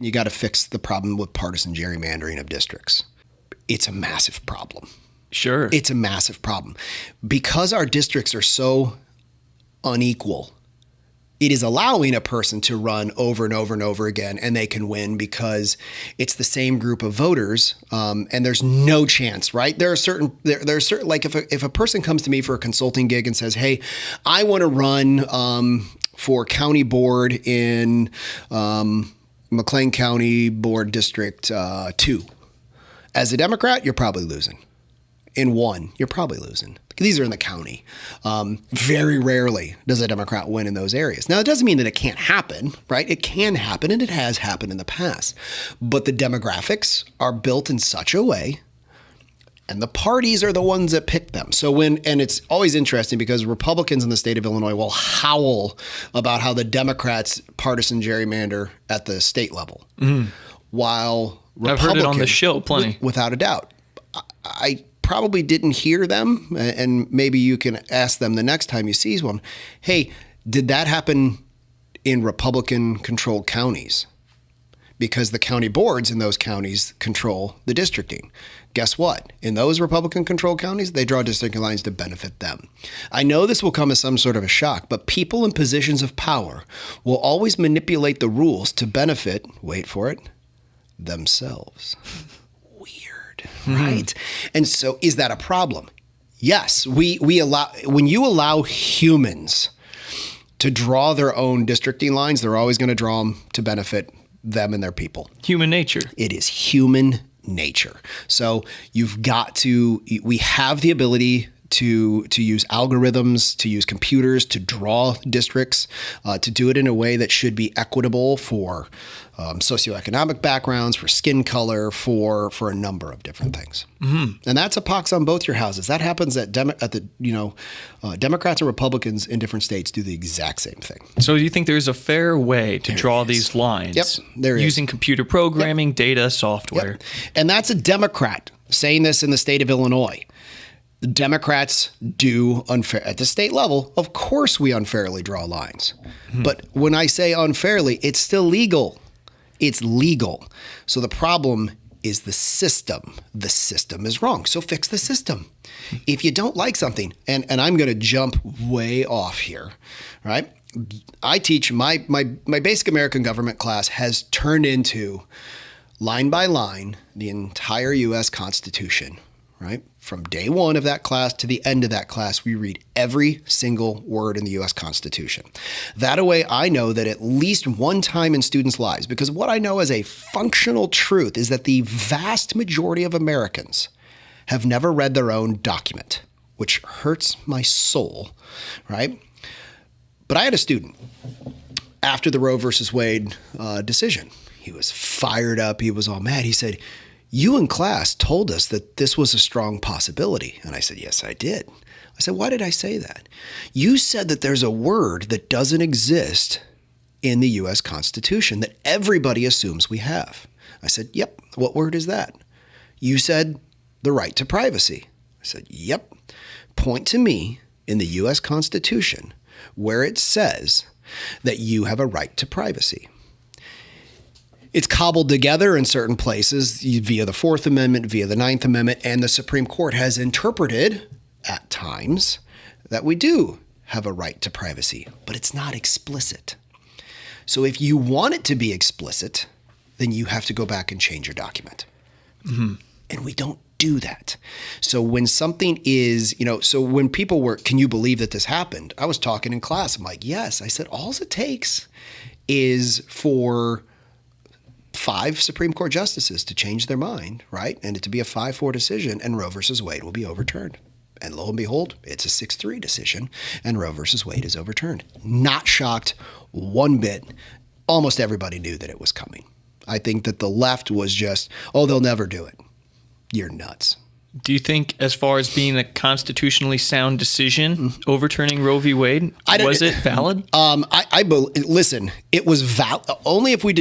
You got to fix the problem with partisan gerrymandering of districts. It's a massive problem. Sure. It's a massive problem. Because our districts are so unequal, it is allowing a person to run over and over and over again, and they can win because it's the same group of voters, and there's no chance, right? There are certain, like if a person comes to me for a consulting gig and says, hey, I want to run for county board in McLean County Board District 2. As a Democrat, you're probably losing. In 1, you're probably losing. These are in the county. Very rarely does a Democrat win in those areas. Now, it doesn't mean that it can't happen, right? It can happen, and it has happened in the past. But the demographics are built in such a way, and the parties are the ones that pick them. So and it's always interesting because Republicans in the state of Illinois will howl about how the Democrats partisan gerrymander at the state level, while Republicans, I've heard it on the show plenty. Without a doubt. I probably didn't hear them, and maybe you can ask them the next time you see one. Hey, did that happen in Republican-controlled counties? Because the county boards in those counties control the districting. Guess what? In those Republican-controlled counties, they draw districting lines to benefit them. I know this will come as some sort of a shock, but people in positions of power will always manipulate the rules to benefit, wait for it, themselves. Right? And so is that a problem? Yes. We allow, when you allow humans to draw their own districting lines, they're always going to draw them to benefit them and their people. Human nature. It is human nature. So we have the ability to use algorithms, to use computers, to draw districts, to do it in a way that should be equitable for socioeconomic backgrounds, for skin color, for a number of different things. And that's a pox on both your houses. That happens Democrats and Republicans in different states do the exact same thing. So you think there's a fair way to draw these lines? Yep, there is. Using computer programming, data, software. Yep. And that's a Democrat saying this in the state of Illinois. The Democrats do unfair at the state level. Of course, we unfairly draw lines. But when I say unfairly, it's still legal. It's legal. So the problem is the system. The system is wrong. So fix the system. If you don't like something, and I'm going to jump way off here, right? I teach my basic American government class has turned into line by line the entire U.S. Constitution, right? From day one of that class to the end of that class, we read every single word in the U.S. Constitution. That way, I know that at least one time in students' lives, because what I know as a functional truth is that the vast majority of Americans have never read their own document, which hurts my soul, right? But I had a student after the Roe versus Wade decision. He was fired up. He was all mad. He said, "You in class told us that this was a strong possibility." And I said, "Yes, I did." I said, "Why did I say that?" "You said that there's a word that doesn't exist in the U.S. Constitution that everybody assumes we have." I said, "Yep. What word is that?" "You said the right to privacy." I said, "Yep. Point to me in the U.S. Constitution where it says that you have a right to privacy." It's cobbled together in certain places via the Fourth Amendment, via the Ninth Amendment, and the Supreme Court has interpreted at times that we do have a right to privacy, but it's not explicit. So if you want it to be explicit, then you have to go back and change your document. And we don't do that. So when something is, so when people were, "Can you believe that this happened?" I was talking in class. I'm like, yes. I said, all it takes is for 5 Supreme Court justices to change their mind, right? And it to be a 5-4 decision, and Roe versus Wade will be overturned. And lo and behold, it's a 6-3 decision, and Roe versus Wade is overturned. Not shocked one bit. Almost everybody knew that it was coming. I think that the left was just, "Oh, they'll never do it." You're nuts. Do you think, as far as being a constitutionally sound decision, overturning Roe v. Wade, was it valid? Listen, it was valid only if we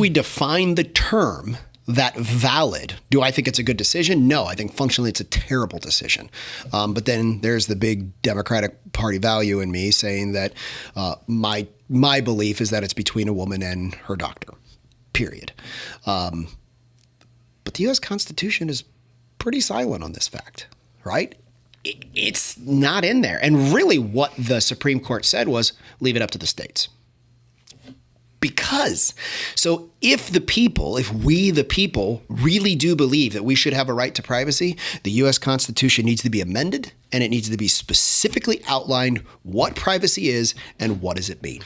define the term that valid. Do I think it's a good decision? No, I think functionally it's a terrible decision. But then there's the big Democratic Party value in me saying that my belief is that it's between a woman and her doctor. period. But the U.S. Constitution is pretty silent on this fact, right? It's not in there. And really what the Supreme Court said was leave it up to the states. Because, so if we the people really do believe that we should have a right to privacy, the U.S. Constitution needs to be amended, and it needs to be specifically outlined what privacy is and what does it mean.